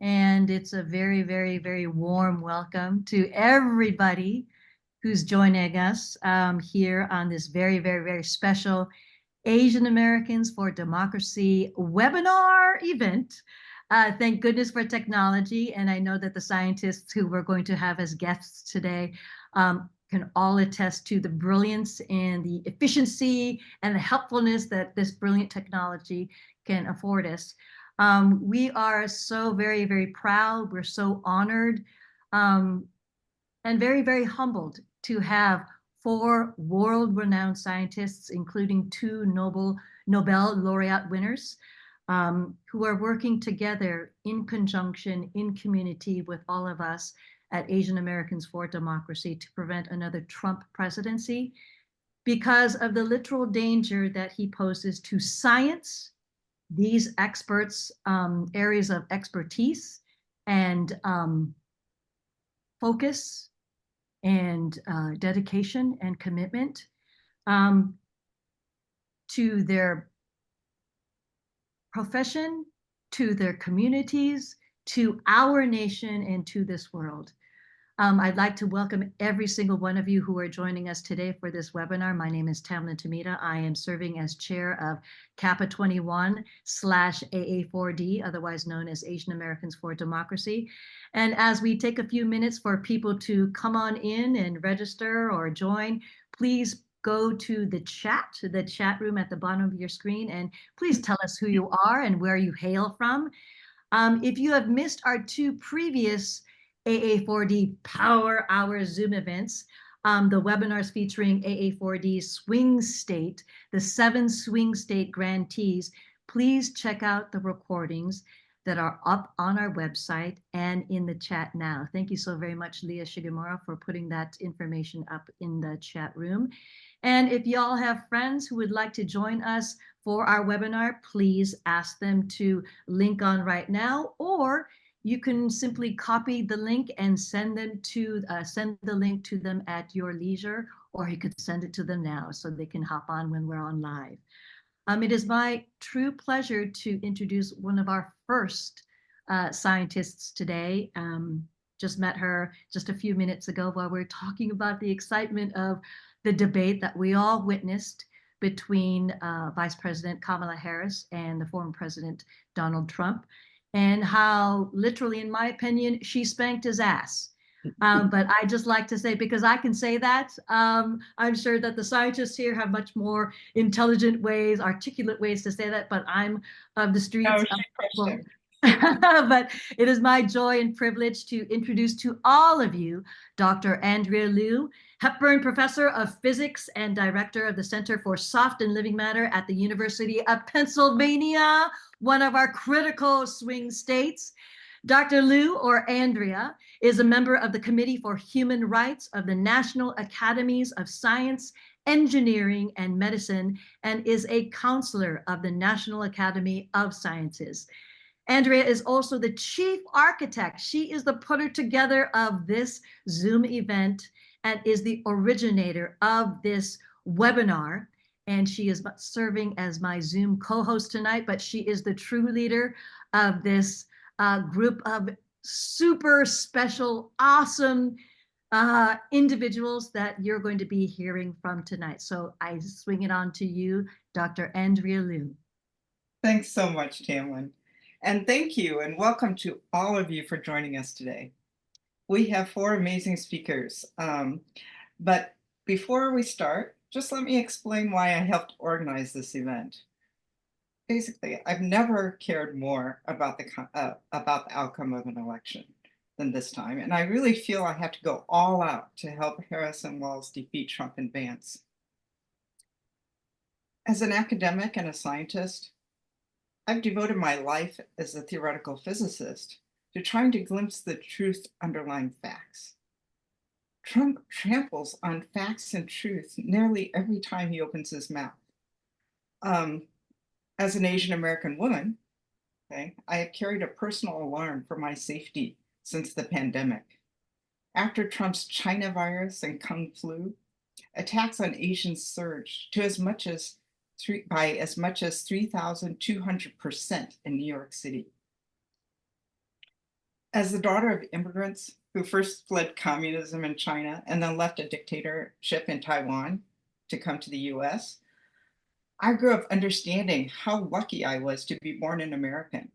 And it's a very, very, very warm welcome to everybody who's joining us here on this very, very, very special Asian Americans for Democracy webinar event. Thank goodness for technology. And I know that the scientists who we're going to have as guests today can all attest to the brilliance and the efficiency and the helpfulness that this brilliant technology can afford us. We are so very, very proud. We're so honored and very, very humbled to have four world-renowned scientists, including two Nobel Laureate winners, who are working together in conjunction, in community with all of us at Asian Americans for Democracy to prevent another Trump presidency because of the literal danger that he poses to science, these experts' areas of expertise and focus and dedication and commitment to their profession, to their communities, to our nation, and to this world. I'd like to welcome every single one of you who are joining us today for this webinar. My name is Tamlyn Tomita. I am serving as chair of CAPA21/AA4D, otherwise known as Asian Americans for Democracy. And as we take a few minutes for people to come on in and register or join, please go to the chat room at the bottom of your screen, and please tell us who you are and where you hail from. If you have missed our two previous AA4D Power Hour Zoom events, the webinars featuring AA4D's Swing State, the 7 Swing State grantees, please check out the recordings that are up on our website and in the chat now. Thank you so very much, Leah Shigemura, for putting that information up in the chat room. And if y'all have friends who would like to join us for our webinar, please ask them to link on right now, or you can simply copy the link and send the link to them at your leisure, or you could send it to them now so they can hop on when we're on live. It is my true pleasure to introduce one of our first scientists today. Just met her just a few minutes ago while we were talking about the excitement of the debate that we all witnessed between Vice President Kamala Harris and the former President Donald Trump, and how literally, in my opinion, she spanked his ass. But I just like to say, because I can say that, I'm sure that the scientists here have much more intelligent ways, articulate ways to say that, but I'm of the streets. But it is my joy and privilege to introduce to all of you Dr. Andrea Liu, Hepburn Professor of Physics and Director of the Center for Soft and Living Matter at the University of Pennsylvania, one of our critical swing states. Dr. Liu, or Andrea, is a member of the Committee for Human Rights of the National Academies of Science, Engineering, and Medicine, and is a counselor of the National Academy of Sciences. Andrea is also the chief architect. She is the putter together of this Zoom event and is the originator of this webinar. And she is serving as my Zoom co-host tonight, but she is the true leader of this group of super special, awesome individuals that you're going to be hearing from tonight. So I swing it on to you, Dr. Andrea Liu. Thanks so much, Tamlyn. And thank you and welcome to all of you for joining us today. We have 4 amazing speakers. But before we start, just let me explain why I helped organize this event. Basically, I've never cared more about the outcome of an election than this time. And I really feel I have to go all out to help Harris and Walz defeat Trump and Vance. As an academic and a scientist, I've devoted my life as a theoretical physicist to trying to glimpse the truth underlying facts. Trump tramples on facts and truth nearly every time he opens his mouth. As an Asian American woman, I have carried a personal alarm for my safety since the pandemic. After Trump's China virus and Kung flu, attacks on Asians surged to by as much as 3,200% in New York City. As the daughter of immigrants who first fled communism in China and then left a dictatorship in Taiwan to come to the US, I grew up understanding how lucky I was to be born an American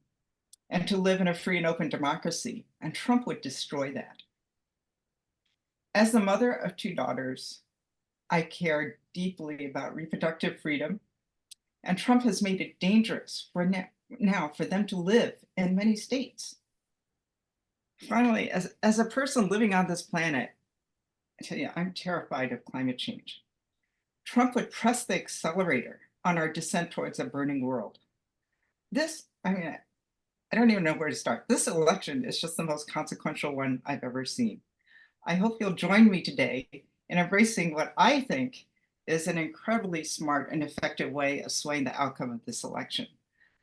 and to live in a free and open democracy, and Trump would destroy that. As the mother of two daughters, I care deeply about reproductive freedom, and Trump has made it dangerous for now for them to live in many states. Finally, as a person living on this planet, I tell you, I'm terrified of climate change. Trump would press the accelerator on our descent towards a burning world. I don't even know where to start. This election is just the most consequential one I've ever seen. I hope you'll join me today in embracing what I think is an incredibly smart and effective way of swaying the outcome of this election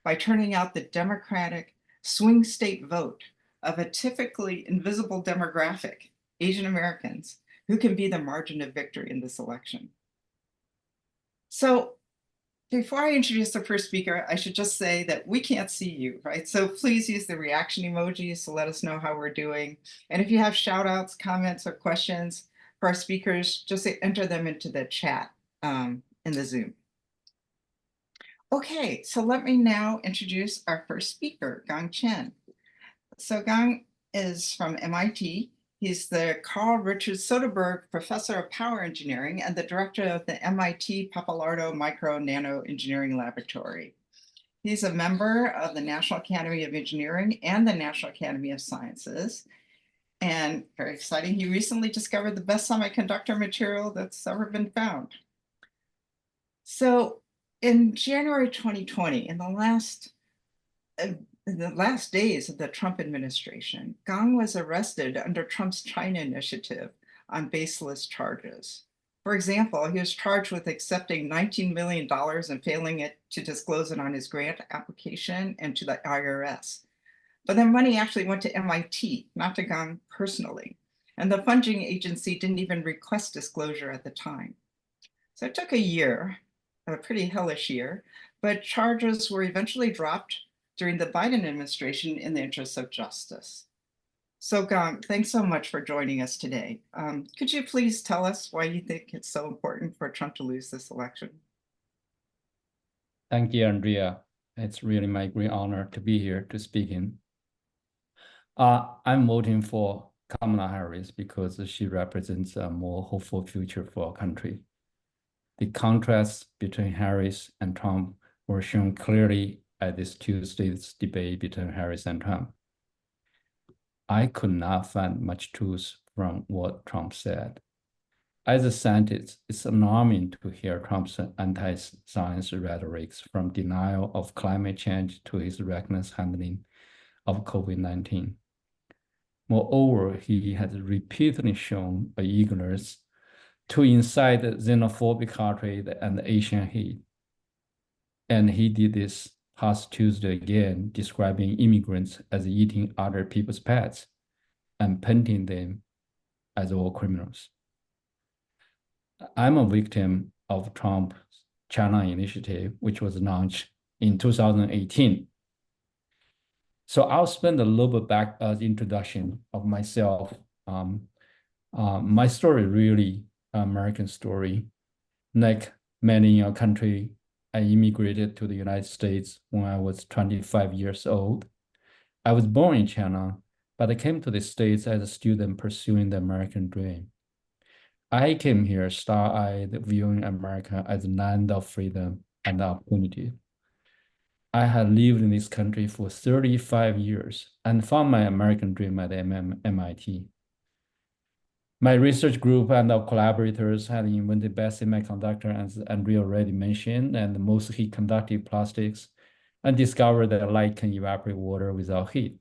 by turning out the Democratic swing state vote of a typically invisible demographic, Asian Americans, who can be the margin of victory in this election. So before I introduce the first speaker, I should just say that we can't see you, right? So please use the reaction emojis to let us know how we're doing. And if you have shout outs, comments, or questions for our speakers, just enter them into the chat in the Zoom. Okay, so let me now introduce our first speaker, Gang Chen. So Gang is from MIT. He's the Carl Richard Soderberg Professor of Power Engineering and the director of the MIT Pappalardo Micro Nano Engineering Laboratory. He's a member of the National Academy of Engineering and the National Academy of Sciences. And very exciting, he recently discovered the best semiconductor material that's ever been found. So in January 2020, in the last days of the Trump administration, Gang was arrested under Trump's China initiative on baseless charges. For example, he was charged with accepting $19 million and failing to disclose it on his grant application and to the IRS. But the money actually went to MIT, not to Gang personally. And the funding agency didn't even request disclosure at the time. So it took a year, a pretty hellish year, but charges were eventually dropped during the Biden administration in the interest of justice. So Gang, thanks so much for joining us today. Could you please tell us why you think it's so important for Trump to lose this election? Thank you, Andrea. It's really my great honor to be here to speak in. I'm voting for Kamala Harris because she represents a more hopeful future for our country. The contrasts between Harris and Trump were shown clearly at this Tuesday's debate between Harris and Trump. I could not find much truth from what Trump said. As a scientist, it's alarming to hear Trump's anti-science rhetorics, from denial of climate change to his reckless handling of COVID-19. Moreover, he has repeatedly shown an eagerness to incite xenophobic hatred and Asian hate. And he did this past Tuesday again, describing immigrants as eating other people's pets and painting them as war criminals. I'm a victim of Trump's China initiative, which was launched in 2018. So I'll spend a little bit back as introduction of myself. My story really American story. Like many in our country, I immigrated to the United States when I was 25 years old. I was born in China, but I came to the States as a student pursuing the American dream. I came here star-eyed, viewing America as a land of freedom and opportunity. I had lived in this country for 35 years and found my American dream at MIT. My research group and our collaborators had invented best semiconductor, as Andrea already mentioned, and most heat-conductive plastics, and discovered that light can evaporate water without heat.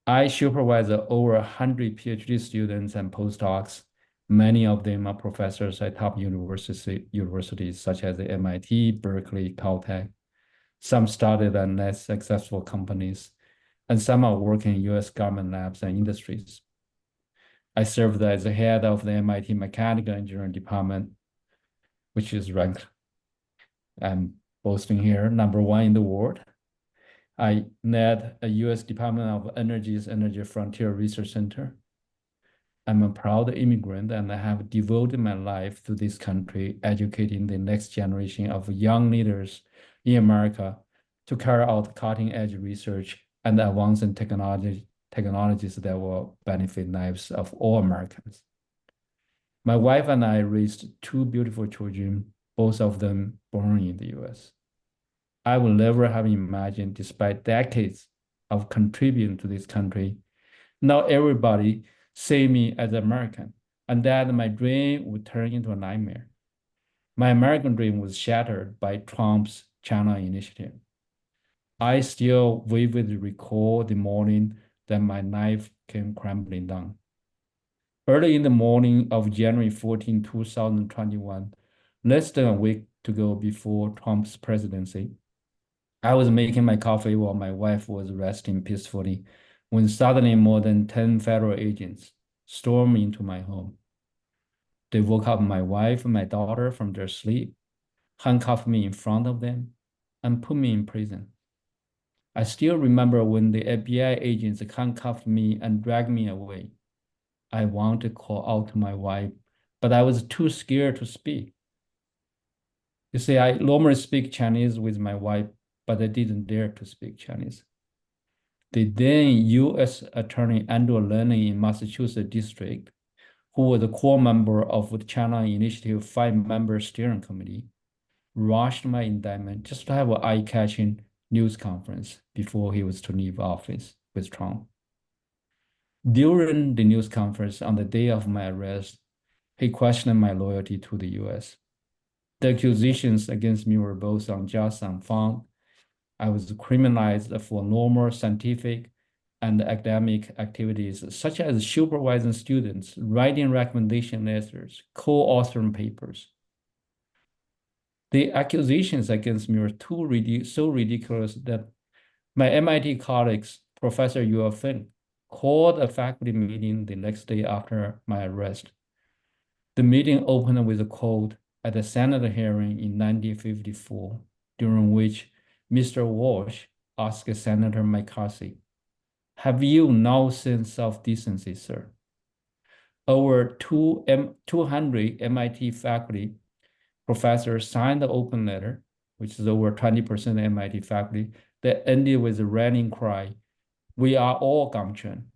I supervise over 100 PhD students and postdocs. Many of them are professors at top universities such as the MIT, Berkeley, Caltech. Some started at less successful companies, and some are working in US government labs and industries. I served as the head of the MIT Mechanical Engineering Department, which is ranked, I'm boasting here, #1 in the world. I led a U.S. Department of Energy's Energy Frontier Research Center. I'm a proud immigrant, and I have devoted my life to this country, educating the next generation of young leaders in America to carry out cutting-edge research and advancing technologies that will benefit lives of all Americans. My wife and I raised two beautiful children, both of them born in the US. I would never have imagined, despite decades of contributing to this country, now everybody see me as American, and that my dream would turn into a nightmare. My American dream was shattered by Trump's China initiative. I still vividly recall the morning that my life came crumbling down. Early in the morning of January 14, 2021, less than a week to go before Trump's presidency, I was making my coffee while my wife was resting peacefully when suddenly more than 10 federal agents stormed into my home. They woke up my wife and my daughter from their sleep, handcuffed me in front of them, and put me in prison. I still remember when the FBI agents handcuffed me and dragged me away. I wanted to call out to my wife, but I was too scared to speak. You see, I normally speak Chinese with my wife, but I didn't dare to speak Chinese. The then U.S. Attorney Andrea in Massachusetts District, who was a core member of the China Initiative 5-member steering committee, rushed my indictment just to have an eye-catching news conference before he was to leave office with Trump. During the news conference on the day of my arrest, he questioned my loyalty to the U.S. The accusations against me were both unjust and unfounded. I was criminalized for normal scientific and academic activities, such as supervising students, writing recommendation letters, co-authoring papers. The accusations against me were so ridiculous that my MIT colleagues, Professor Yuo Feng, called a faculty meeting the next day after my arrest. The meeting opened with a quote at the Senate hearing in 1954, during which Mr. Walsh asked Senator McCarthy, "Have you no sense of decency, sir?" Over 200 MIT faculty professors signed the open letter, which is over 20% of MIT faculty, that ended with a rallying cry, "We are all Chen,"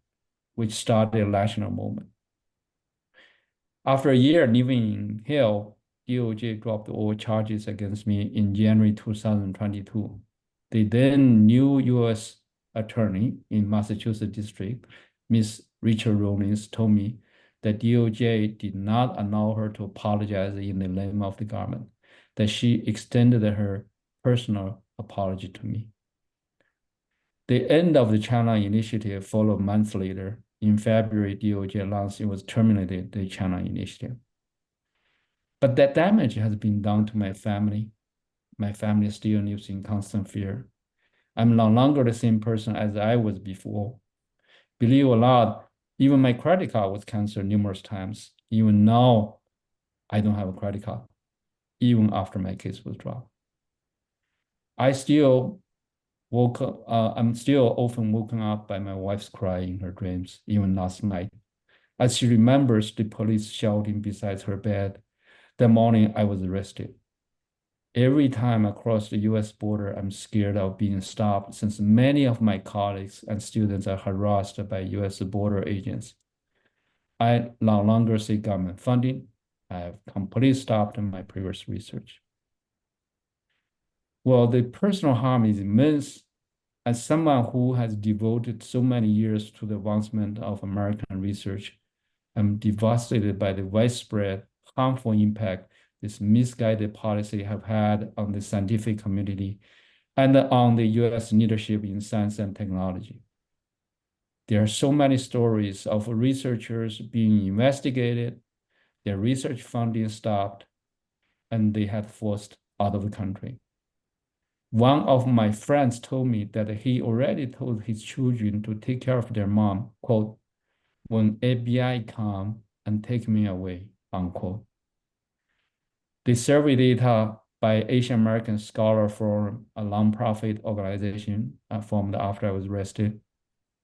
which started a national movement. After a year living in hell, DOJ dropped all charges against me in January 2022. The then new U.S. attorney in Massachusetts District, Ms. Rachel Rollins, told me that DOJ did not allow her to apologize in the name of the government, that she extended her personal apology to me. The end of the China initiative followed months later. In February, DOJ announced it was terminated the China initiative. But that damage has been done to my family. My family still lives in constant fear. I'm no longer the same person as I was before. Believe it or not, even my credit card was canceled numerous times. Even now, I don't have a credit card, even after my case was dropped. I'm still often woken up by my wife's cry in her dreams, even last night, as she remembers the police shouting beside her bed the morning I was arrested. Every time I cross the US border, I'm scared of being stopped, since many of my colleagues and students are harassed by US border agents. I no longer seek government funding. I have completely stopped my previous research. Well, the personal harm is immense. As someone who has devoted so many years to the advancement of American research, I'm devastated by the widespread harmful impact this misguided policy have had on the scientific community and on the US leadership in science and technology. There are so many stories of researchers being investigated, their research funding stopped, and they had forced out of the country. One of my friends told me that he already told his children to take care of their mom, quote, "when FBI come and take me away," unquote. The survey data by Asian American Scholar Forum, a nonprofit organization formed after I was arrested,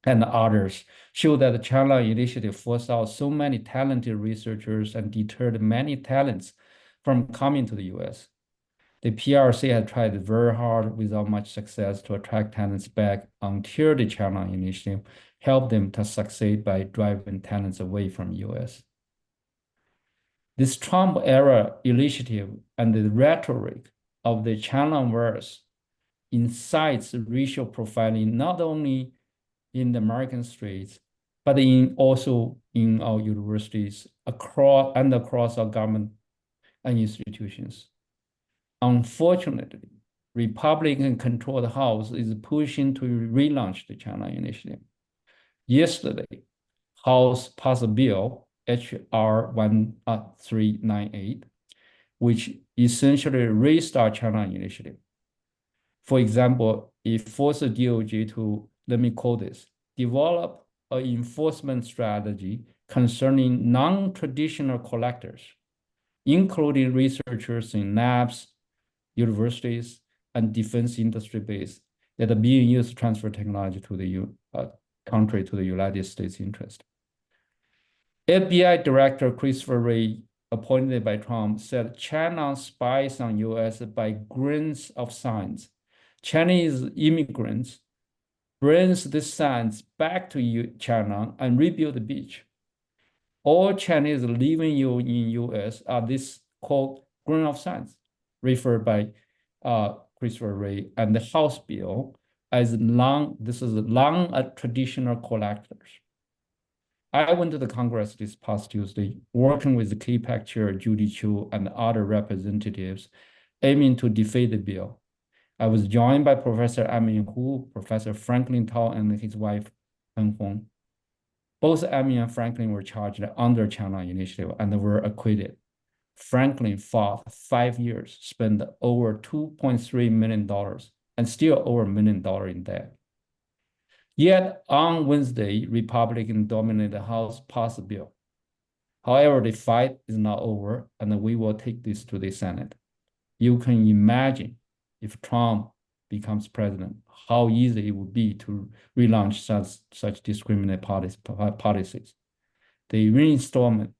and others, show that the China Initiative forced out so many talented researchers and deterred many talents from coming to the US. The PRC had tried very hard without much success to attract talents back until the China Initiative helped them to succeed by driving talents away from US. This Trump-era initiative and the rhetoric of the China verse incites racial profiling not only in the American streets, but also in our universities across our government and institutions. Unfortunately, Republican-controlled House is pushing to relaunch the China Initiative. Yesterday, House passed a bill, HR 1398, which essentially restarts China Initiative. For example, it forced the DOJ to, let me quote this, develop an enforcement strategy concerning non-traditional collectors, including researchers in labs, universities, and defense industry base that are being used to transfer technology to the contrary to the United States interest. FBI Director Christopher Wray, appointed by Trump, said China spies on US by grains of science. Chinese immigrants brings this science back to China and rebuild the beach. All Chinese living in US are this called grain of science, referred by Christopher Wray and the House bill as non-traditional collectors. I went to the Congress this past Tuesday, working with the CAPAC chair, Judy Chu, and other representatives, aiming to defeat the bill. I was joined by Professor Amin Hu, Professor Franklin Tao, and his wife, Peng Hong. Both Amin and Franklin were charged under China Initiative and were acquitted. Franklin fought 5 years, spent over $2.3 million, and still over $1 million in debt. Yet on Wednesday, Republican-dominated House passed the bill. However, the fight is not over, and we will take this to the Senate. You can imagine if Trump becomes president, how easy it would be to relaunch such discriminatory policies. The reinstallment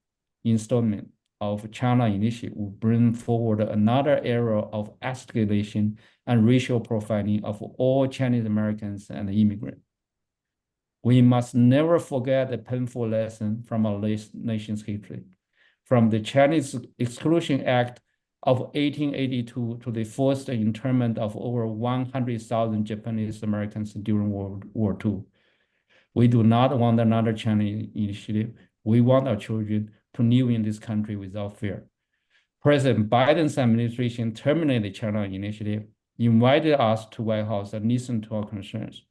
of China Initiative will bring forward another era of escalation and racial profiling of all Chinese Americans and immigrants. We must never forget the painful lesson from our nation's history. From the Chinese Exclusion Act of 1882 to the forced internment of over 100,000 Japanese Americans during World War II. We do not want another China Initiative. We want our children to live in this country without fear. President Biden's administration terminated the China Initiative, invited us to White House and listened to our concerns.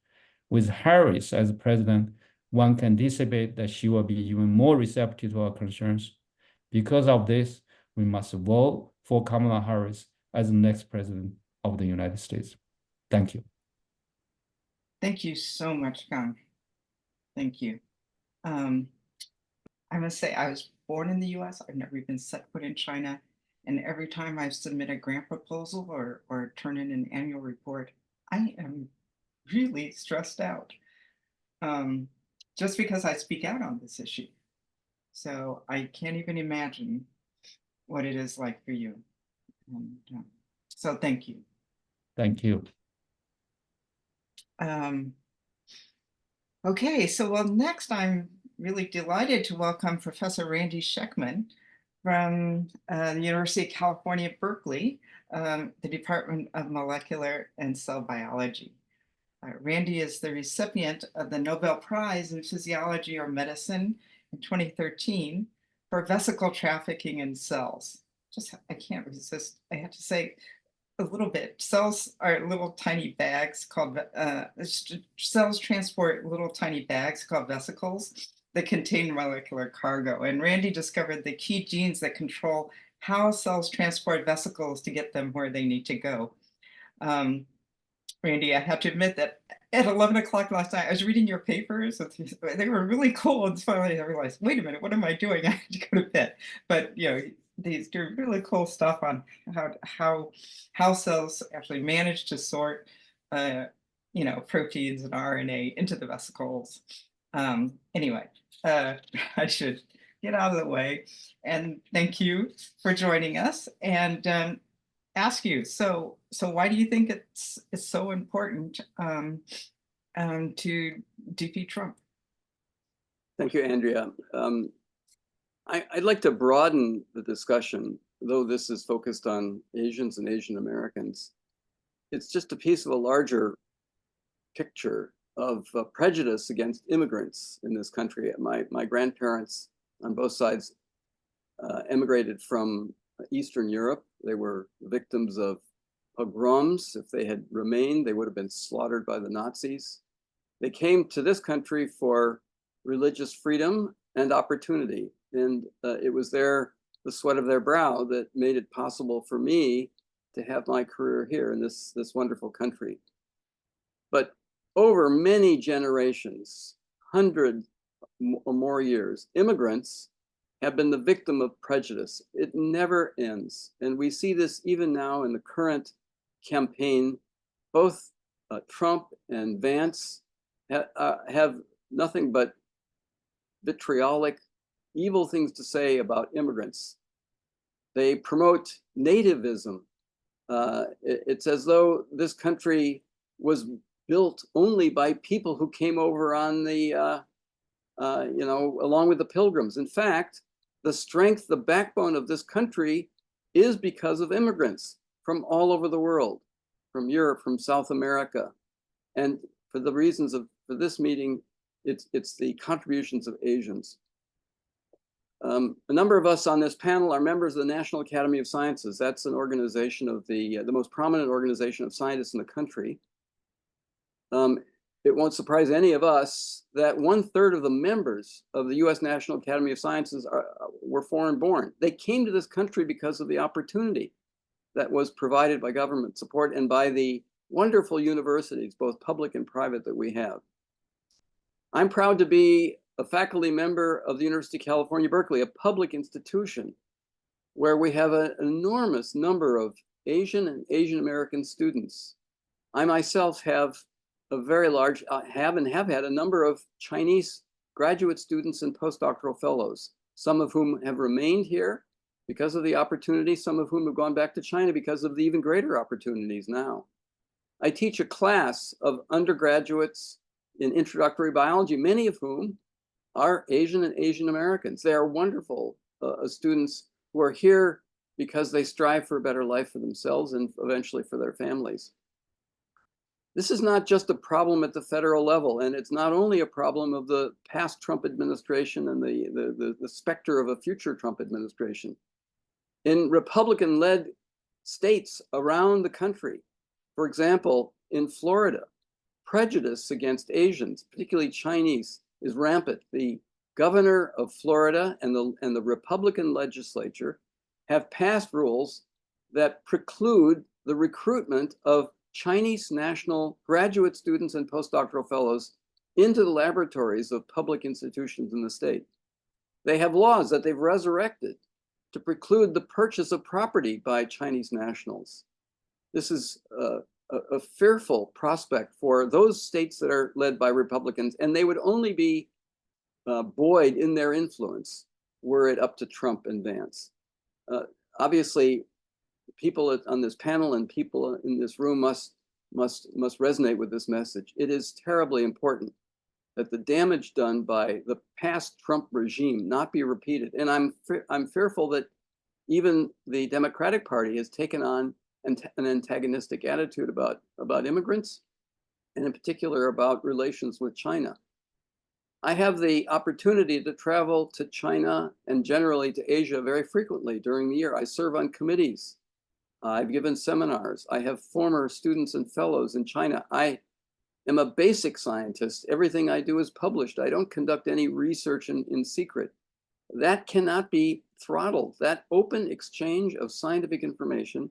With Harris as president, one can anticipate that she will be even more receptive to our concerns. Because of this, we must vote for Kamala Harris as the next president of the United States. Thank you. Thank you so much, Kang. Thank you. I must say, I was born in the US. I've never even set foot in China. And every time I submit a grant proposal or turn in an annual report, I am really stressed out just because I speak out on this issue. So I can't even imagine what it is like for you. And, so thank you. Thank you. Okay, so well, next I'm really delighted to welcome Professor Randy Schekman from the University of California, Berkeley, the Department of Molecular and Cell Biology. Randy is the recipient of the Nobel Prize in Physiology or Medicine in 2013 for vesicle trafficking in cells. I can't resist. I have to say a little bit. Cells are little tiny bags called, cells transport little tiny bags called vesicles that contain molecular cargo. And Randy discovered the key genes that control how cells transport vesicles to get them where they need to go. Randy, I have to admit that at 11 o'clock last night, I was reading your papers. They were really cool. And finally I realized, wait a minute, what am I doing? I had to go to bed. But, you know, these do really cool stuff on how cells actually manage to sort, proteins and RNA into the vesicles. Anyway, I should get out of the way. And thank you for joining us. And ask you, so why do you think it's so important to defeat Trump? Thank you, Andrea. I'd like to broaden the discussion, though this is focused on Asians and Asian Americans. It's just a piece of a larger picture of prejudice against immigrants in this country. My grandparents on both sides emigrated from Eastern Europe. They were victims of pogroms. If they had remained, they would have been slaughtered by the Nazis. They came to this country for religious freedom and opportunity. And it was the sweat of their brow that made it possible for me to have my career here in this wonderful country. But over many generations, 100 or more years, immigrants have been the victim of prejudice. It never ends. And we see this even now in the current campaign. Both Trump and Vance have nothing but vitriolic, evil things to say about immigrants. They promote nativism. It's as though this country was built only by people who came over on the, along with the Pilgrims. In fact, the strength, the backbone of this country is because of immigrants from all over the world, from Europe, from South America. And for the reasons for this meeting, it's the contributions of Asians. A number of us on this panel are members of the National Academy of Sciences. That's an organization of the most prominent organization of scientists in the country. It won't surprise any of us that 1/3 of the members of the US National Academy of Sciences were foreign born. They came to this country because of the opportunity that was provided by government support and by the wonderful universities, both public and private, that we have. I'm proud to be a faculty member of the University of California, Berkeley, a public institution where we have an enormous number of Asian and Asian American students. I myself have a very large, have had a number of Chinese graduate students and postdoctoral fellows, some of whom have remained here because of the opportunity, some of whom have gone back to China because of the even greater opportunities now. I teach a class of undergraduates in introductory biology, many of whom are Asian and Asian Americans. They are wonderful students who are here because they strive for a better life for themselves and eventually for their families. This is not just a problem at the federal level, and it's not only a problem of the past Trump administration and the specter of a future Trump administration. In Republican-led states around the country, for example, in Florida, prejudice against Asians, particularly Chinese, is rampant. The governor of Florida and the Republican legislature have passed rules that preclude the recruitment of Chinese national graduate students and postdoctoral fellows into the laboratories of public institutions in the state. They have laws that they've resurrected to preclude the purchase of property by Chinese nationals. This is a fearful prospect for those states that are led by Republicans, and they would only be buoyed in their influence were it up to Trump and Vance. Obviously, people on this panel and people in this room must resonate with this message. It is terribly important that the damage done by the past Trump regime not be repeated. And I'm fearful that even the Democratic Party has taken on an antagonistic attitude about immigrants, and in particular about relations with China. I have the opportunity to travel to China and generally to Asia very frequently during the year. I serve on committees. I've given seminars. I have former students and fellows in China. I am a basic scientist. Everything I do is published. I don't conduct any research in secret. That cannot be throttled. That open exchange of scientific information,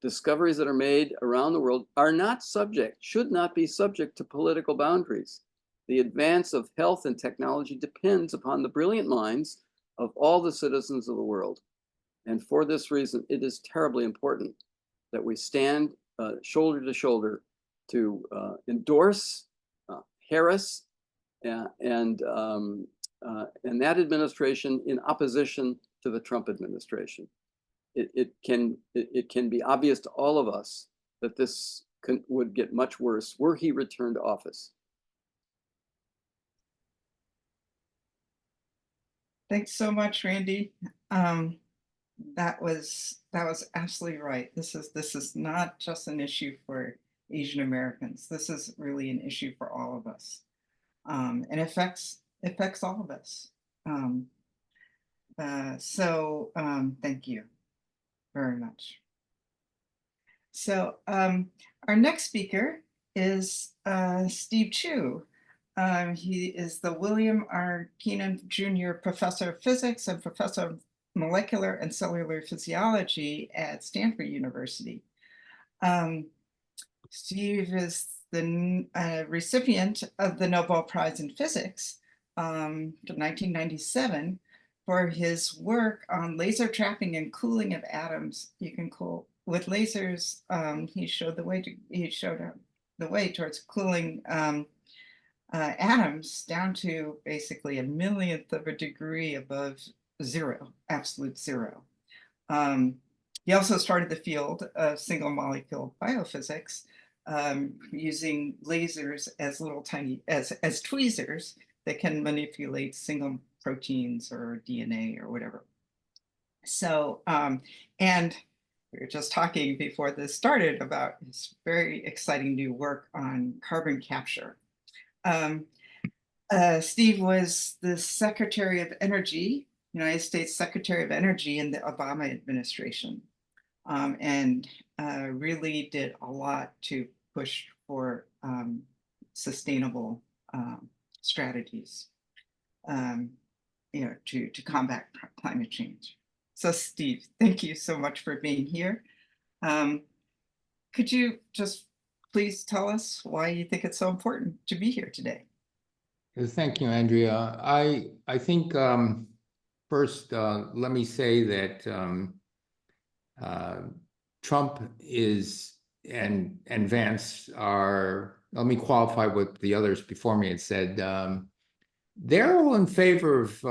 discoveries that are made around the world, are not subject, should not be subject to political boundaries. The advance of health and technology depends upon the brilliant minds of all the citizens of the world. And for this reason, it is terribly important that we stand shoulder to shoulder to endorse Harris and that administration in opposition to the Trump administration. It can be obvious to all of us that this would get much worse were he returned to office. Thanks so much, Randy. That was absolutely right. This is not just an issue for Asian Americans. This is really an issue for all of us, and affects all of us. Thank you very much. So our next speaker is Steve Chu. He is the William R. Keenan Jr. Professor of Physics and Professor of Molecular and Cellular Physiology at Stanford University. Steve is the recipient of the Nobel Prize in Physics in 1997 for his work on laser trapping and cooling of atoms. You can cool with lasers. He showed the way towards cooling atoms down to basically a millionth of a degree above zero, absolute zero. He also started the field of single molecule biophysics using lasers as little tiny, as tweezers that can manipulate single proteins or DNA or whatever. So, and we were just talking before this started about his very exciting new work on carbon capture. Steve was the Secretary of Energy, United States Secretary of Energy in the Obama administration, and really did a lot to push for sustainable strategies, to combat climate change. So Steve, thank you so much for being here. Could you just please tell us why you think it's so important to be here today? Thank you, Andrea. I think first, let me say that Trump is and Vance are, let me qualify what the others before me had said, they're all in favor of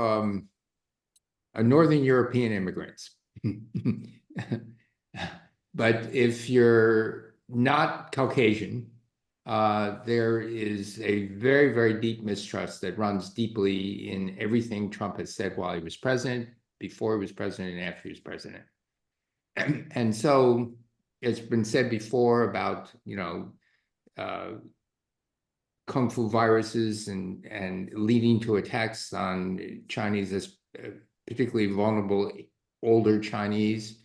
Northern European immigrants. But if you're not Caucasian, there is a very, very deep mistrust that runs deeply in everything Trump has said while he was president, before he was president, and after he was president. And so it's been said before about, Kung Fu viruses and leading to attacks on Chinese, as particularly vulnerable older Chinese.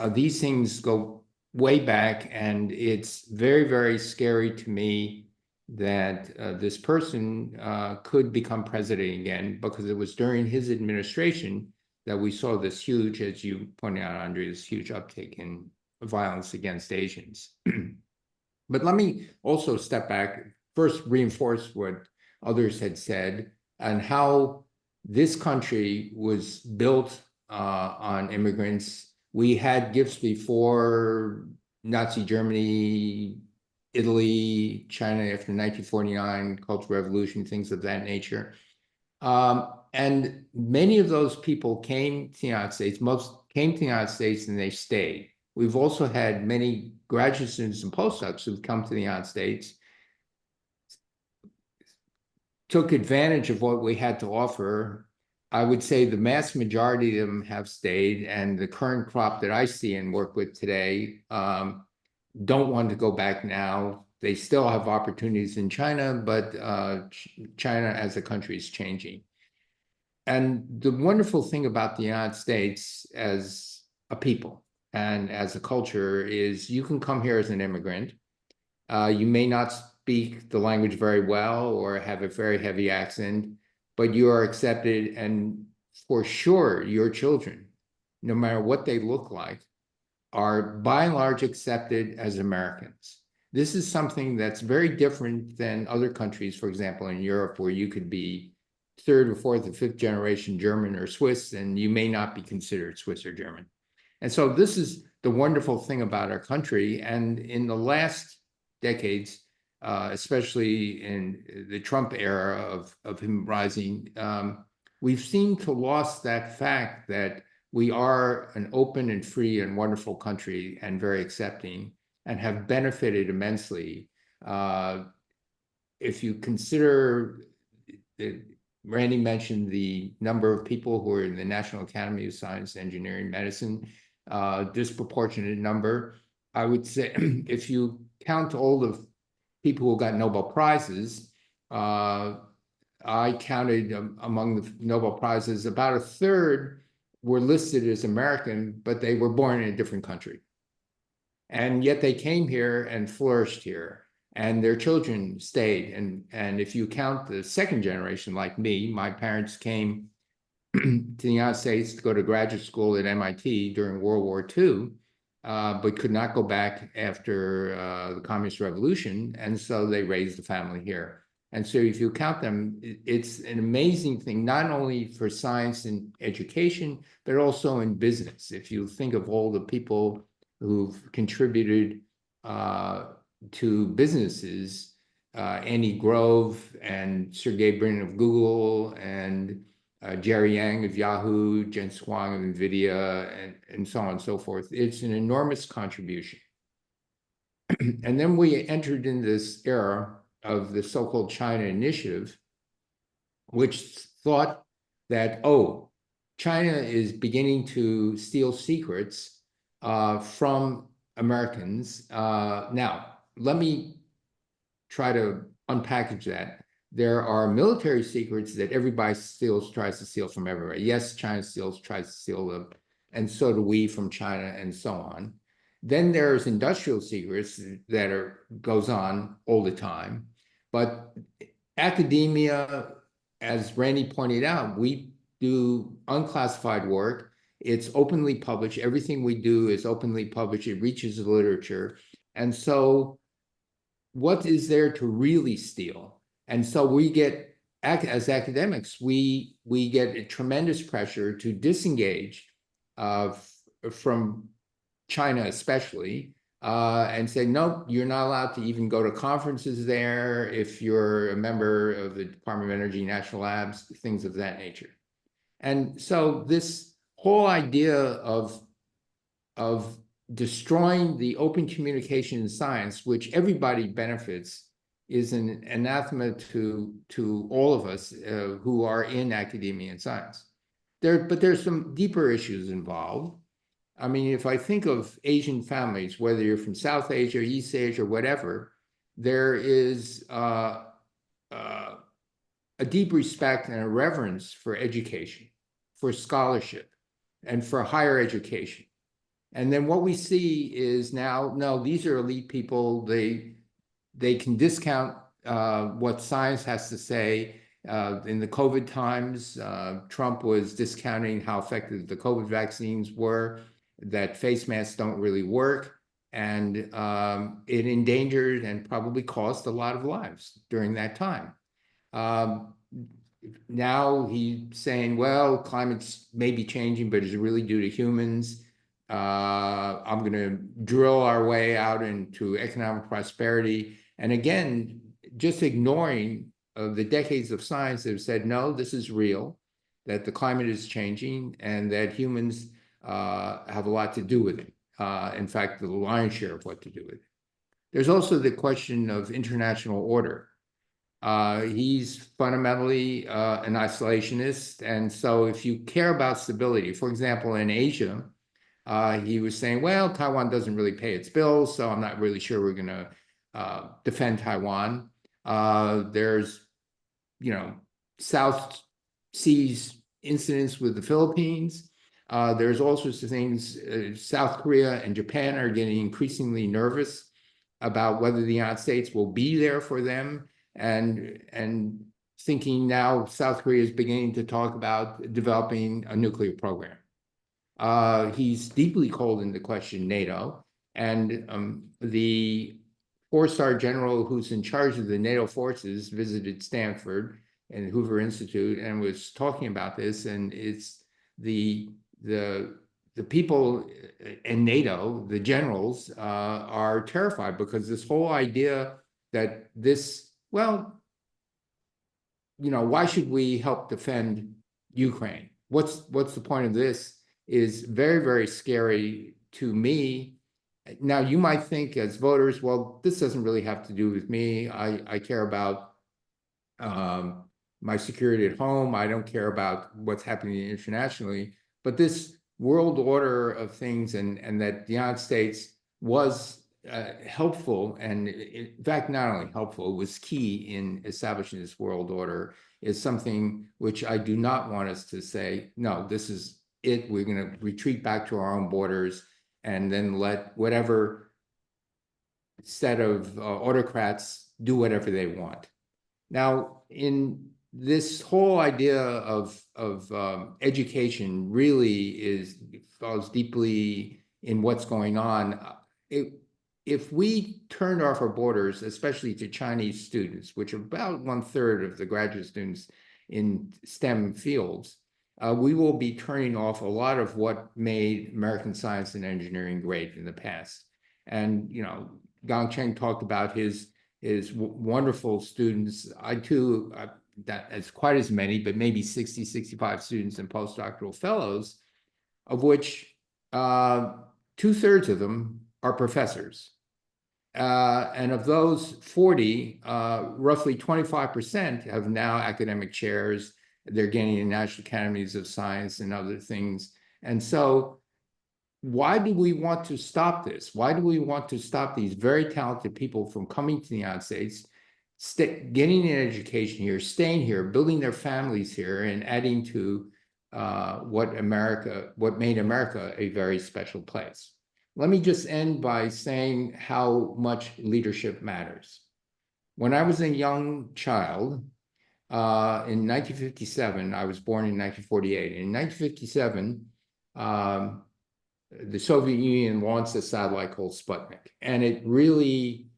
These things go way back, and it's very, very scary to me that this person could become president again, because it was during his administration that we saw this huge, as you pointed out, Andrea, this huge uptick in violence against Asians. But let me also step back, first reinforce what others had said and how this country was built on immigrants. We had gifts before Nazi Germany, Italy, China after 1949, Cultural Revolution, things of that nature. And many of those people came to the United States, most came to the United States and they stayed. We've also had many graduate students and postdocs who've come to the United States, took advantage of what we had to offer. I would say the mass majority of them have stayed, and the current crop that I see and work with today don't want to go back now. They still have opportunities in China, but China as a country is changing. And the wonderful thing about the United States as a people and as a culture is you can come here as an immigrant. You may not speak the language very well or have a very heavy accent, but you are accepted, and for sure your children, no matter what they look like, are by and large accepted as Americans. This is something that's very different than other countries, for example, in Europe, where you could be third or fourth or fifth generation German or Swiss, then you may not be considered Swiss or German. And so this is the wonderful thing about our country. And in the last decades, especially in the Trump era of him rising, we've seemed to lost that fact that we are an open and free and wonderful country and very accepting and have benefited immensely. If you consider, Randy mentioned the number of people who are in the National Academy of Science, Engineering, Medicine, disproportionate number. I would say if you count all the people who got Nobel Prizes, I counted among the Nobel Prizes, about a third were listed as American, but they were born in a different country. And yet they came here and flourished here, and their children stayed. And if you count the second generation, like me, my parents came to the United States to go to graduate school at MIT during World War II, but could not go back after the Communist Revolution. And so they raised the family here. And so if you count them, it's an amazing thing, not only for science and education, but also in business. If you think of all the people who've contributed to businesses, Andy Grove and Sergey Brin of Google and Jerry Yang of Yahoo, Jen Swang of NVIDIA, and so on and so forth. It's an enormous contribution. And then we entered in this era of the so-called China Initiative, which thought that, oh, China is beginning to steal secrets from Americans. Now, let me try to unpackage that. There are military secrets that everybody tries to steal from everywhere. Yes, China tries to steal them, and so do we from China, and so on. Then there's industrial secrets that goes on all the time. But academia, as Randy pointed out, we do unclassified work. It's openly published. Everything we do is openly published. It reaches the literature. And so what is there to really steal? And so we get, as academics, we get a tremendous pressure to disengage from China especially, and say, no, you're not allowed to even go to conferences there if you're a member of the Department of Energy, National Labs, things of that nature. And so this whole idea of destroying the open communication in science, which everybody benefits, is an anathema to all of us who are in academia and science. But there's some deeper issues involved. I mean, if I think of Asian families, whether you're from South Asia, East Asia, or whatever, there is a deep respect and a reverence for education, for scholarship, and for higher education. And then what we see is now, no, these are elite people. They can discount what science has to say. In the COVID times, Trump was discounting how effective the COVID vaccines were, that face masks don't really work, and it endangered and probably cost a lot of lives during that time. Now he's saying, well, climate's maybe changing, but is it really due to humans? I'm going to drill our way out into economic prosperity. And again, just ignoring the decades of science that have said, no, this is real, that the climate is changing, and that humans have a lot to do with it. In fact, the lion's share of what to do with it. There's also the question of international order. He's fundamentally an isolationist. And so if you care about stability, for example, in Asia, he was saying, well, Taiwan doesn't really pay its bills, so I'm not really sure we're going to defend Taiwan. There's, South Seas incidents with the Philippines. There's all sorts of things. South Korea and Japan are getting increasingly nervous about whether the United States will be there for them, and thinking now South Korea is beginning to talk about developing a nuclear program. He's deeply called into question NATO, and the four-star general who's in charge of the NATO forces visited Stanford and Hoover Institute and was talking about this, and it's the people in NATO, the generals, are terrified because this whole idea that this, well, you know, why should we help defend Ukraine? What's the point of this is very, very scary to me. Now, you might think as voters, well, this doesn't really have to do with me. I care about my security at home. I don't care about what's happening internationally. But this world order of things and that the United States was helpful, and in fact, not only helpful, was key in establishing this world order, is something which I do not want us to say, no, this is it. We're going to retreat back to our own borders and then let whatever set of autocrats do whatever they want. Now, in this whole idea of education really falls deeply in what's going on. If we turned off our borders, especially to Chinese students, which are about 1/3 of the graduate students in STEM fields, we will be turning off a lot of what made American science and engineering great in the past. And, you know, Gang Chen talked about his wonderful students. I too, that as quite as many, but maybe 60, 65 students and postdoctoral fellows, of which 2/3 of them are professors. And of those 40, roughly 25% have now academic chairs. They're getting in National Academies of Science and other things. And so why do we want to stop this? Why do we want to stop these very talented people from coming to the United States, getting an education here, staying here, building their families here, and adding to what made America a very special place? Let me just end by saying how much leadership matters. When I was a young child, in 1957, I was born in 1948. In 1957, the Soviet Union launched a satellite called Sputnik, and it really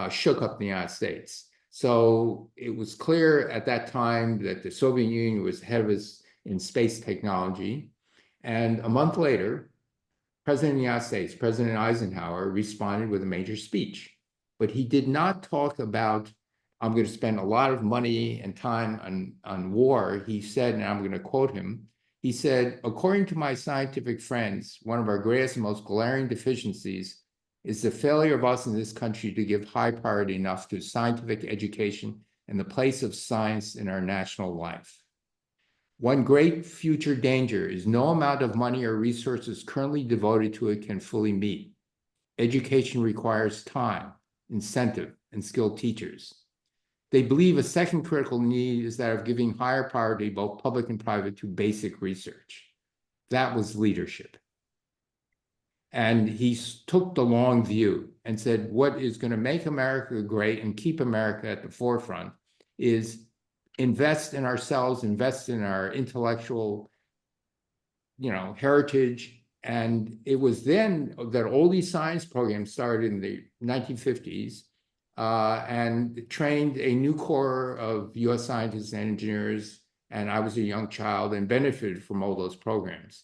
shook up the United States. So it was clear at that time that the Soviet Union was ahead of us in space technology. And a month later, President of the United States, President Eisenhower, responded with a major speech. But he did not talk about, I'm going to spend a lot of money and time on war. He said, and I'm going to quote him, he said, according to my scientific friends, one of our greatest and most glaring deficiencies is the failure of us in this country to give high priority enough to scientific education and the place of science in our national life. One great future danger is no amount of money or resources currently devoted to it can fully meet. Education requires time, incentive, and skilled teachers. They believe a second critical need is that of giving higher priority, both public and private, to basic research. That was leadership. And he took the long view and said, what is going to make America great and keep America at the forefront is invest in ourselves, invest in our intellectual, heritage. And it was then that all these science programs started in the 1950s and trained a new corps of US scientists and engineers. And I was a young child and benefited from all those programs.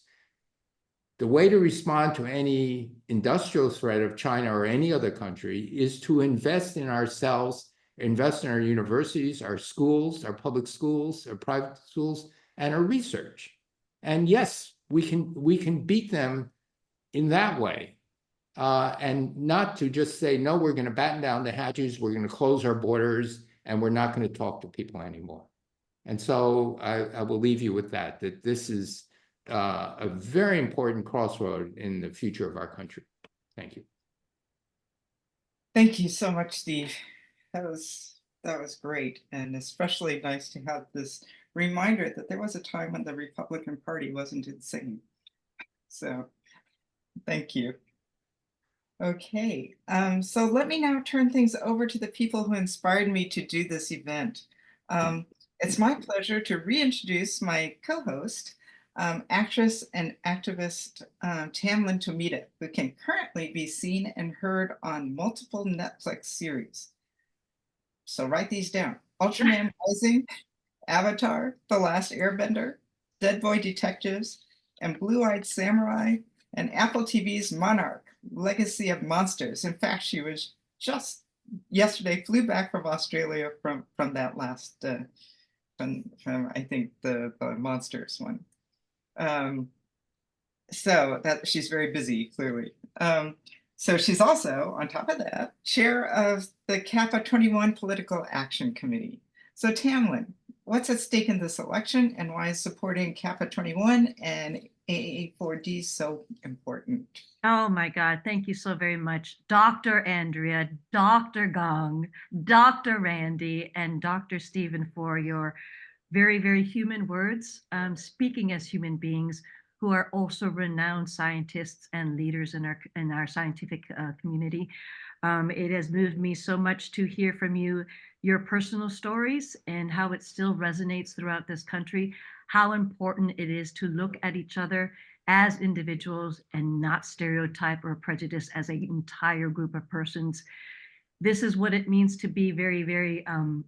The way to respond to any industrial threat of China or any other country is to invest in ourselves, invest in our universities, our schools, our public schools, our private schools, and our research. And yes, we can beat them in that way. And not to just say, no, we're going to batten down the hatches, we're going to close our borders, and we're not going to talk to people anymore. And so I will leave you with that this is a very important crossroad in the future of our country. Thank you. Thank you so much, Steve. That was great, and especially nice to have this reminder that there was a time when the Republican Party wasn't insane. So thank you. Okay, so let me now turn things over to the people who inspired me to do this event. It's my pleasure to reintroduce my co-host, actress and activist Tamlyn Tomita, who can currently be seen and heard on multiple Netflix series. So write these down: Ultraman Rising, Avatar, The Last Airbender, Dead Boy Detectives, and Blue-Eyed Samurai, and Apple TV's Monarch, Legacy of Monsters. In fact, she was just yesterday flew back from Australia from that last from I think the Monsters one. So that she's very busy, clearly. So she's also, on top of that, chair of the CAPA21 Political Action Committee. So Tamlyn, what's at stake in this election, and why is supporting CAPA21 and AA4D so important? Oh my God, thank you so very much, Dr. Andrea, Dr. Gong, Dr. Randy, and Dr. Stephen, for your very, very human words, speaking as human beings who are also renowned scientists and leaders in our scientific community. It has moved me so much to hear from you, your personal stories, and how it still resonates throughout this country, how important it is to look at each other as individuals and not stereotype or prejudice as an entire group of persons. This is what it means to be very, very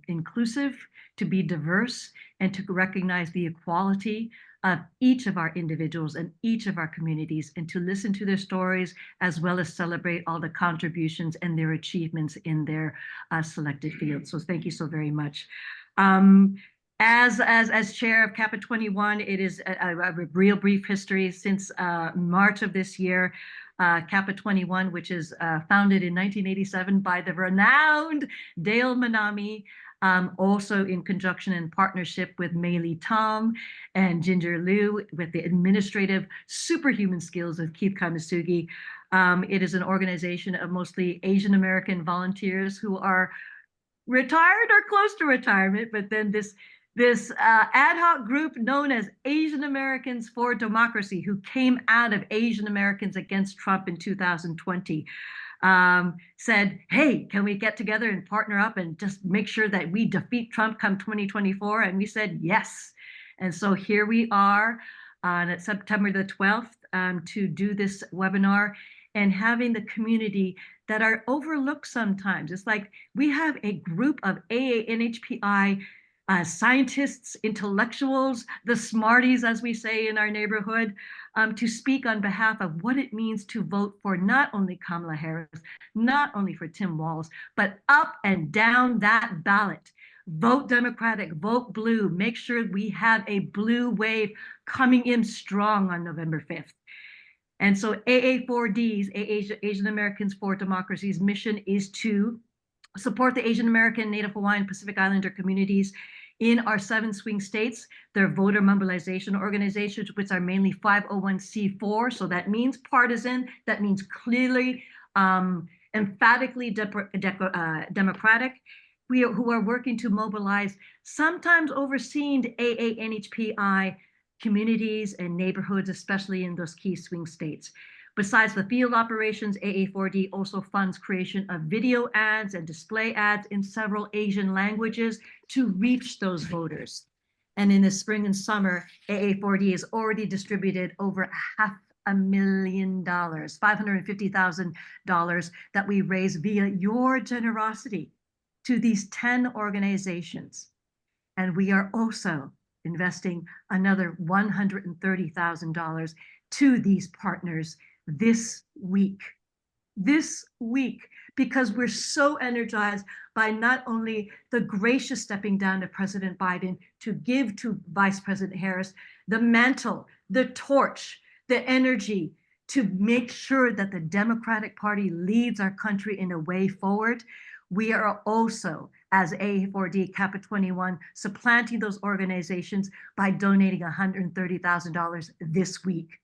inclusive, to be diverse, and to recognize the equality of each of our individuals and each of our communities, and to listen to their stories, as well as celebrate all the contributions and their achievements in their selected fields. So thank you so very much. As chair of CAPA21, it is a real brief history. Since March of this year, CAPA21, which is founded in 1987 by the renowned Dale Manami, also in conjunction and partnership with Mei Li Tom and Ginger Liu, with the administrative superhuman skills of Keith Kamisugi. It is an organization of mostly Asian American volunteers who are retired or close to retirement, but then this ad hoc group known as Asian Americans for Democracy, who came out of Asian Americans Against Trump in 2020, said, hey, can we get together and partner up and just make sure that we defeat Trump come 2024? And we said, yes. And so here we are on September the 12th to do this webinar, and having the community that are overlooked sometimes. It's like we have a group of AA-NHPI scientists, intellectuals, the smarties, as we say in our neighborhood, to speak on behalf of what it means to vote for not only Kamala Harris, not only for Tim Walz, but up and down that ballot. Vote Democratic, vote blue. Make sure we have a blue wave coming in strong on November 5th. And so AA4D's, Asian Americans for Democracy's mission is to support the Asian American, Native Hawaiian, Pacific Islander communities in our 7 swing states, their voter mobilization organizations, which are mainly 501c4. So that means partisan, that means clearly, emphatically democratic, who are working to mobilize sometimes overseen AA-NHPI communities and neighborhoods, especially in those key swing states. Besides the field operations, AA4D also funds creation of video ads and display ads in several Asian languages to reach those voters. And in the spring and summer, AA4D has already distributed over $500,000, $550,000 that we raise via your generosity to these 10 organizations. And we are also investing another $130,000 to these partners this week, because we're so energized by not only the gracious stepping down of President Biden to give to Vice President Harris the mantle, the torch, the energy to make sure that the Democratic Party leads our country in a way forward. We are also, as AA4D CAPA21, supplanting those organizations by donating $130,000 this week.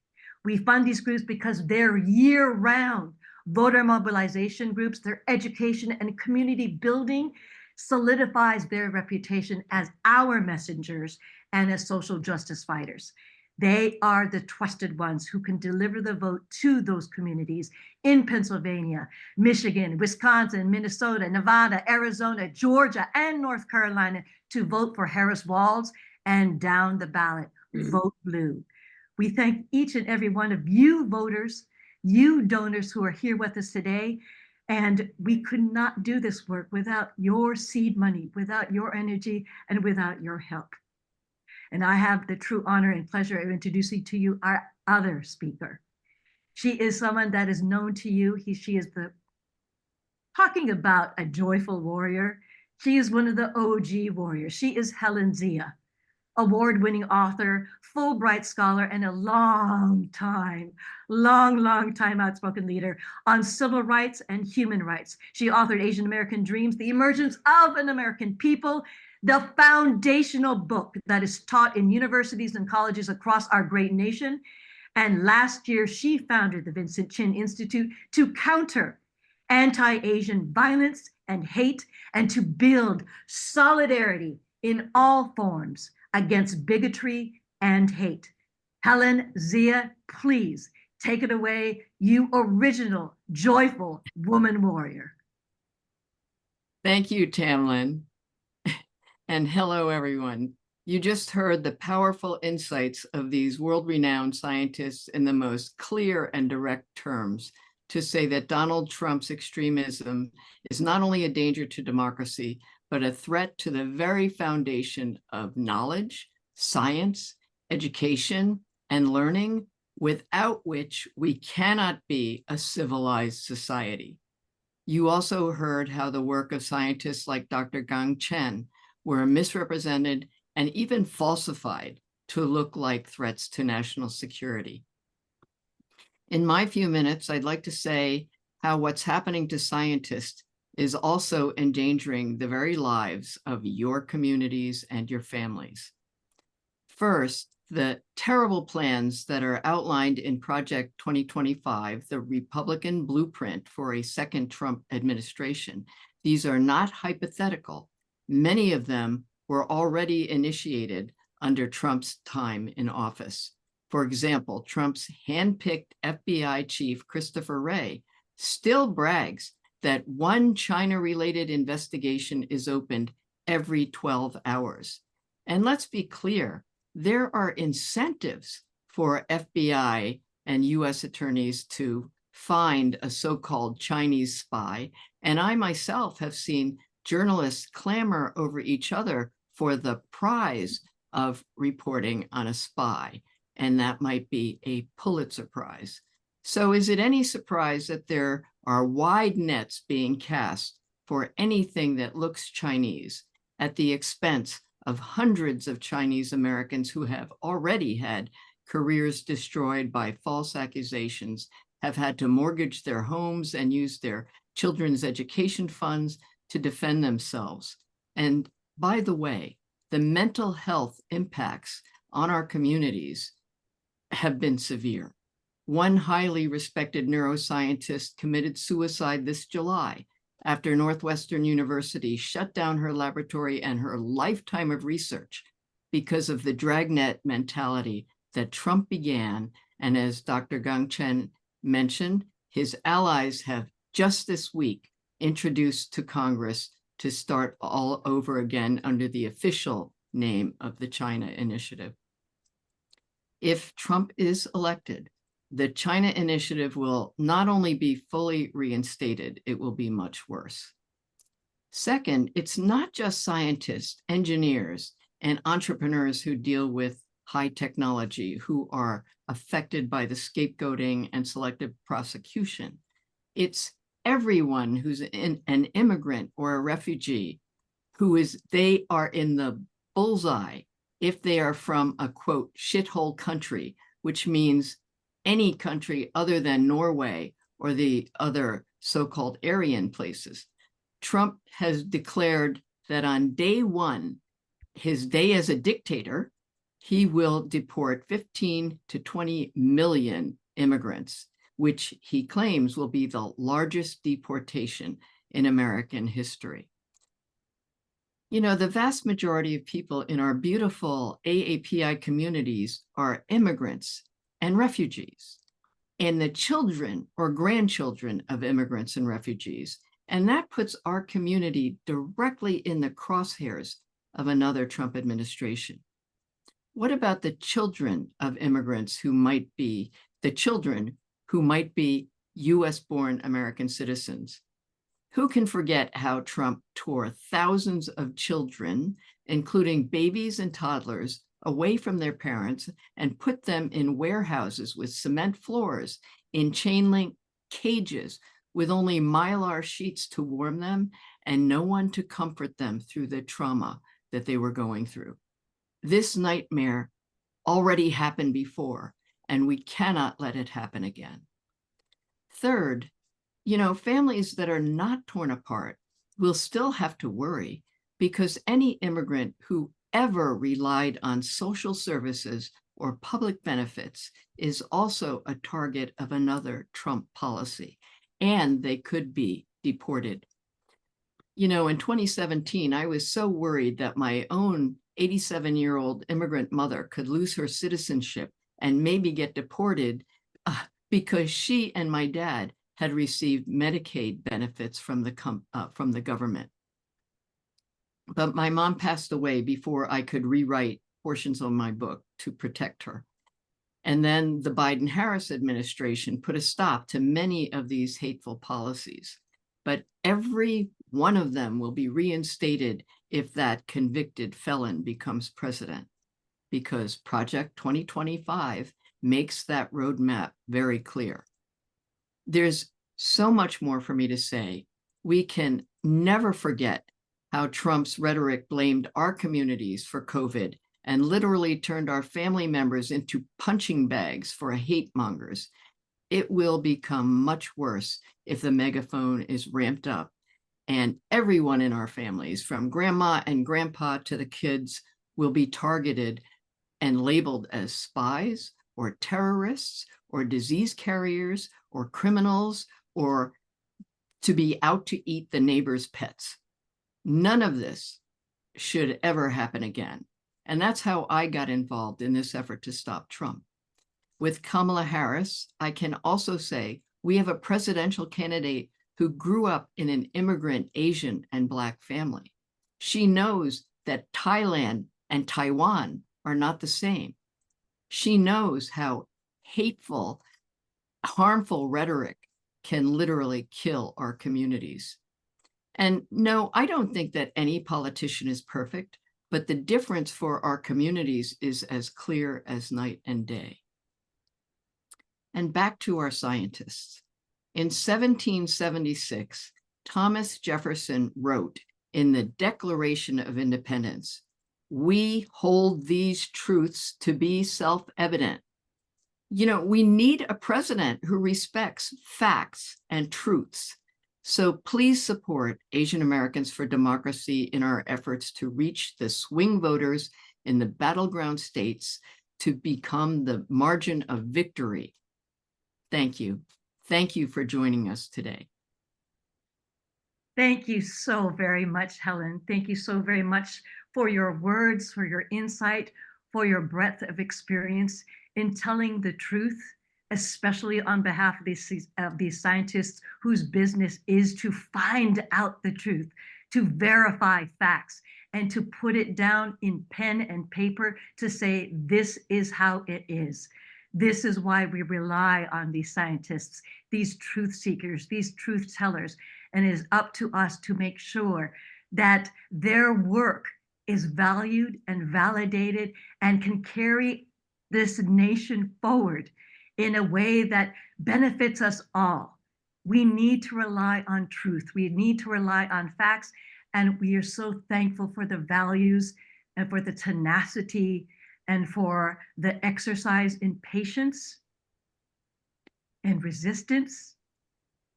We fund these groups because they're year-round voter mobilization groups. Their education and community building solidifies their reputation as our messengers and as social justice fighters. They are the trusted ones who can deliver the vote to those communities in Pennsylvania, Michigan, Wisconsin, Minnesota, Nevada, Arizona, Georgia, and North Carolina to vote for Harris Walz, and down the ballot, vote blue. We thank each and every one of you voters, you donors who are here with us today. And we could not do this work without your seed money, without your energy, and without your help. And I have the true honor and pleasure of introducing to you our other speaker. She is someone that is known to you. She is talking about a joyful warrior. She is one of the OG warriors. She is Helen Zia, award-winning author, Fulbright scholar, and a long time outspoken leader on civil rights and human rights. She authored Asian American Dreams, The Emergence of an American People, the foundational book that is taught in universities and colleges across our great nation. And last year, she founded the Vincent Chin Institute to counter anti-Asian violence and hate and to build solidarity in all forms against bigotry and hate. Helen Zia, please take it away, you original, joyful woman warrior. Thank you, Tamlyn. And hello, everyone. You just heard the powerful insights of these world-renowned scientists in the most clear and direct terms to say that Donald Trump's extremism is not only a danger to democracy, but a threat to the very foundation of knowledge, science, education, and learning, without which we cannot be a civilized society. You also heard how the work of scientists like Dr. Chen were misrepresented and even falsified to look like threats to national security. In my few minutes, I'd like to say how what's happening to scientists is also endangering the very lives of your communities and your families. First, the terrible plans that are outlined in Project 2025, the Republican blueprint for a second Trump administration. These are not hypothetical. Many of them were already initiated under Trump's time in office. For example, Trump's handpicked FBI chief, Christopher Wray, still brags that one China-related investigation is opened every 12 hours. And let's be clear, there are incentives for FBI and US attorneys to find a so-called Chinese spy. And I myself have seen journalists clamor over each other for the prize of reporting on a spy. And that might be a Pulitzer Prize. So is it any surprise that there are wide nets being cast for anything that looks Chinese at the expense of hundreds of Chinese Americans who have already had careers destroyed by false accusations, have had to mortgage their homes and use their children's education funds to defend themselves? And by the way, the mental health impacts on our communities have been severe. One highly respected neuroscientist committed suicide this July after Northwestern University shut down her laboratory and her lifetime of research because of the dragnet mentality that Trump began. And as Dr. Chen mentioned, his allies have just this week introduced to Congress to start all over again under the official name of the China Initiative. If Trump is elected, the China Initiative will not only be fully reinstated, it will be much worse. Second, it's not just scientists, engineers, and entrepreneurs who deal with high technology who are affected by the scapegoating and selective prosecution. It's everyone who's an immigrant or a refugee they are in the bullseye if they are from a, quote, shithole country, which means any country other than Norway or the other so-called Aryan places. Trump has declared that on day one, his day as a dictator, he will deport 15 to 20 million immigrants, which he claims will be the largest deportation in American history. You know, the vast majority of people in our beautiful AAPI communities are immigrants and refugees, and the children or grandchildren of immigrants and refugees. And that puts our community directly in the crosshairs of another Trump administration. What about the children of immigrants who might be US-born American citizens? Who can forget how Trump tore thousands of children, including babies and toddlers, away from their parents and put them in warehouses with cement floors, in chain link cages with only mylar sheets to warm them and no one to comfort them through the trauma that they were going through. This nightmare already happened before, and we cannot let it happen again. Third, families that are not torn apart will still have to worry, because any immigrant who ever relied on social services or public benefits is also a target of another Trump policy, and they could be deported. In 2017, I was so worried that my own 87-year-old immigrant mother could lose her citizenship and maybe get deported because she and my dad had received Medicaid benefits from the government. But my mom passed away before I could rewrite portions of my book to protect her. And then the Biden-Harris administration put a stop to many of these hateful policies. But every one of them will be reinstated if that convicted felon becomes president, because Project 2025 makes that roadmap very clear. There's so much more for me to say. We can never forget how Trump's rhetoric blamed our communities for COVID and literally turned our family members into punching bags for hate mongers. It will become much worse if the megaphone is ramped up, and everyone in our families, from grandma and grandpa to the kids, will be targeted and labeled as spies or terrorists or disease carriers or criminals, or to be out to eat the neighbor's pets. None of this should ever happen again. And that's how I got involved in this effort to stop Trump. With Kamala Harris, I can also say we have a presidential candidate who grew up in an immigrant Asian and Black family. She knows that Thailand and Taiwan are not the same. She knows how hateful, harmful rhetoric can literally kill our communities. And no, I don't think that any politician is perfect, but the difference for our communities is as clear as night and day. And back to our scientists. In 1776, Thomas Jefferson wrote in the Declaration of Independence, "We hold these truths to be self-evident." We need a president who respects facts and truths. So please support Asian Americans for Democracy in our efforts to reach the swing voters in the battleground states to become the margin of victory. Thank you. Thank you for joining us today. Thank you so very much, Helen. Thank you so very much for your words, for your insight, for your breadth of experience in telling the truth, especially on behalf of these scientists whose business is to find out the truth, to verify facts, and to put it down in pen and paper to say, this is how it is. This is why we rely on these scientists, these truth seekers, these truth tellers, and it is up to us to make sure that their work is valued and validated and can carry this nation forward in a way that benefits us all. We need to rely on truth. We need to rely on facts. And we are so thankful for the values and for the tenacity and for the exercise in patience and resistance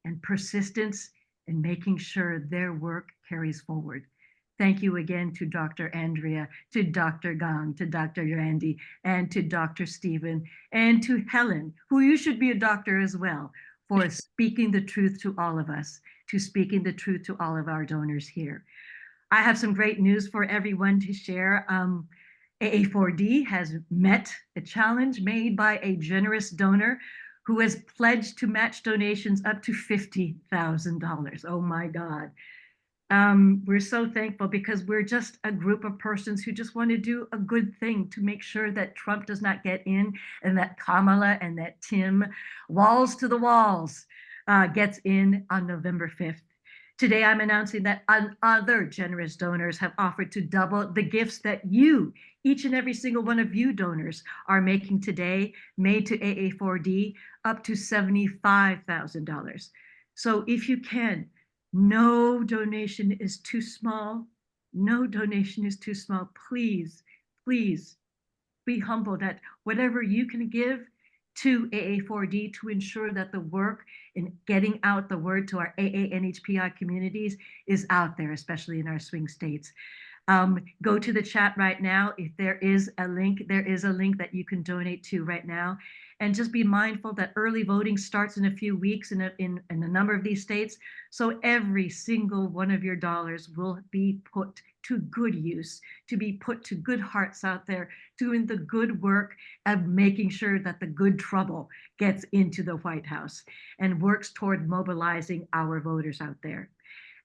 and persistence in making sure their work carries forward. Thank you again to Dr. Andrea, to Dr. Gang, to Dr. Randy, and to Dr. Stephen, and to Helen, who you should be a doctor as well, for speaking the truth to all of us, to speaking the truth to all of our donors here. I have some great news for everyone to share. AA4D has met a challenge made by a generous donor who has pledged to match donations up to $50,000. Oh my God. We're so thankful because we're just a group of persons who just want to do a good thing to make sure that Trump does not get in and that Kamala and that Tim, walls to the walls, gets in on November 5th. Today, I'm announcing that other generous donors have offered to double the gifts that you each and every single one of you donors are making today, made to AA4D, up to $75,000. So if you can, no donation is too small. No donation is too small. Please, please be humble that whatever you can give to AA4D to ensure that the work in getting out the word to our AA NHPI communities is out there, especially in our swing states. Go to the chat right now. If there is a link that you can donate to right now. And just be mindful that early voting starts in a few weeks in a number of these states. So every single one of your dollars will be put to good use, to be put to good hearts out there, doing the good work of making sure that the good trouble gets into the White House and works toward mobilizing our voters out there.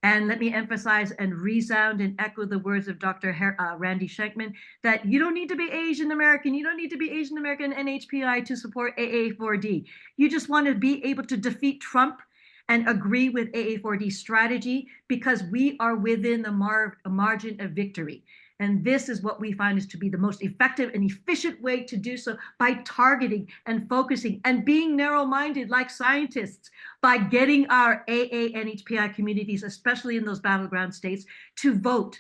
And let me emphasize and resound and echo the words of Dr. Randy Schekman, that you don't need to be Asian American. You don't need to be Asian American NHPI to support AA4D. You just want to be able to defeat Trump and agree with AA4D strategy, because we are within the margin of victory. And this is what we find is to be the most effective and efficient way to do so, by targeting and focusing and being narrow-minded like scientists, by getting our AA NHPI communities, especially in those battleground states, to vote,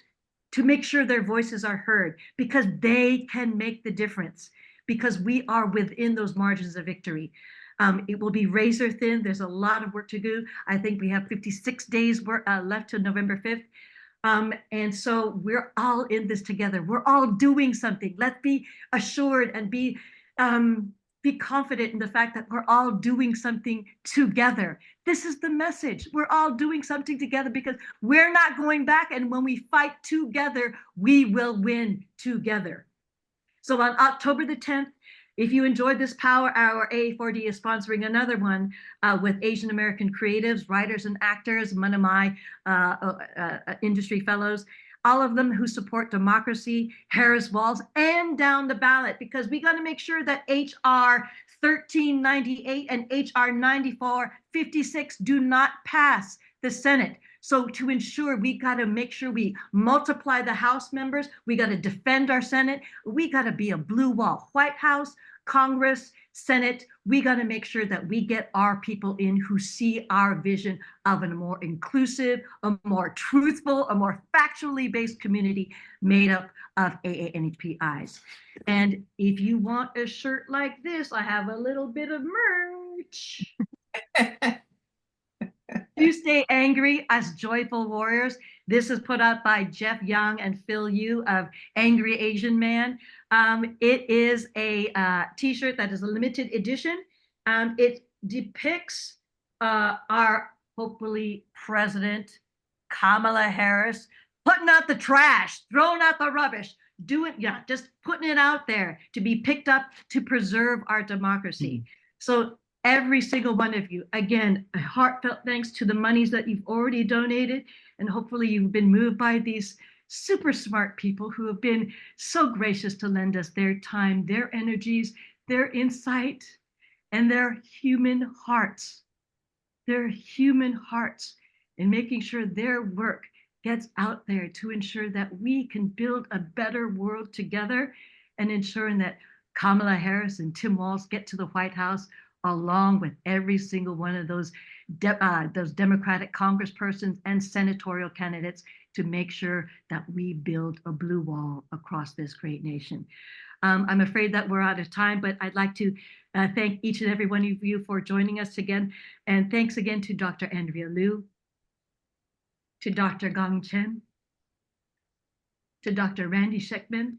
to make sure their voices are heard, because they can make the difference, because we are within those margins of victory. It will be razor thin. There's a lot of work to do. I think we have 56 days left to November 5th. And so we're all in this together. We're all doing something. Let's be assured and be confident in the fact that we're all doing something together. This is the message. We're all doing something together, because we're not going back. And when we fight together, we will win together. So on October the 10th, if you enjoyed this Power Hour, AA4D is sponsoring another one with Asian American creatives, writers, and actors, one of my industry fellows, all of them who support democracy, Harris Walls, and down the ballot, because we got to make sure that HR 1398 and HR 9456 do not pass the Senate. So to ensure, we got to make sure we multiply the House members. We got to defend our Senate. We got to be a blue wall. White House, Congress, Senate, we got to make sure that we get our people in who see our vision of a more inclusive, a more truthful, a more factually based community made up of AA NHPIs. And if you want a shirt like this, I have a little bit of merch. You stay angry as joyful warriors. This is put out by Jeff Young and Phil Yu of Angry Asian Man. It is a t-shirt that is a limited edition. It depicts our hopefully President Kamala Harris putting out the trash, throwing out the rubbish, just putting it out there to be picked up to preserve our democracy. So every single one of you, again, a heartfelt thanks to the monies that you've already donated. And hopefully you've been moved by these super smart people who have been so gracious to lend us their time, their energies, their insight, and their human hearts. Their human hearts in making sure their work gets out there to ensure that we can build a better world together, and ensuring that Kamala Harris and Tim Walz get to the White House, along with every single one of those Democratic congresspersons and senatorial candidates, to make sure that we build a blue wall across this great nation. I'm afraid that we're out of time, but I'd like to thank each and every one of you for joining us again. And thanks again to Dr. Andrea Liu, to Dr. Gang Chen, to Dr. Randy Schekman,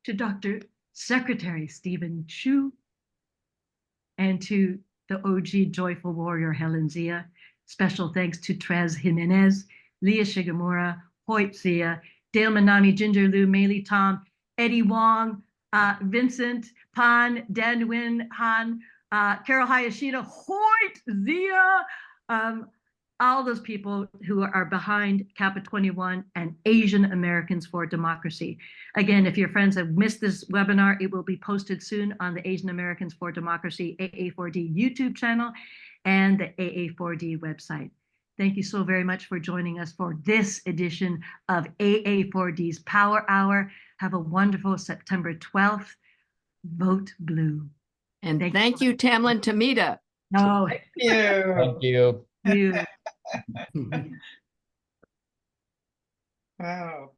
to Dr. Secretary Stephen Chu, and to the OG Joyful Warrior Helen Zia. Special thanks to Trez Jimenez, Leah Shigemura, Hoyt Zia, Dale Manami, Ginger Liu, Meili Tom, Eddie Wong, Vincent Pan, Dan Nguyen Han, Carol Hayashida, Hoyt Zia, all those people who are behind CAPA21 and Asian Americans for Democracy. Again, if your friends have missed this webinar, it will be posted soon on the Asian Americans for Democracy AA4D YouTube channel and the AA4D website. Thank you so very much for joining us for this edition of AA4D's Power Hour. Have a wonderful September 12th. Vote blue. And thank you, Tamlyn Tomita. No, Thank you. Thank you. you. Wow.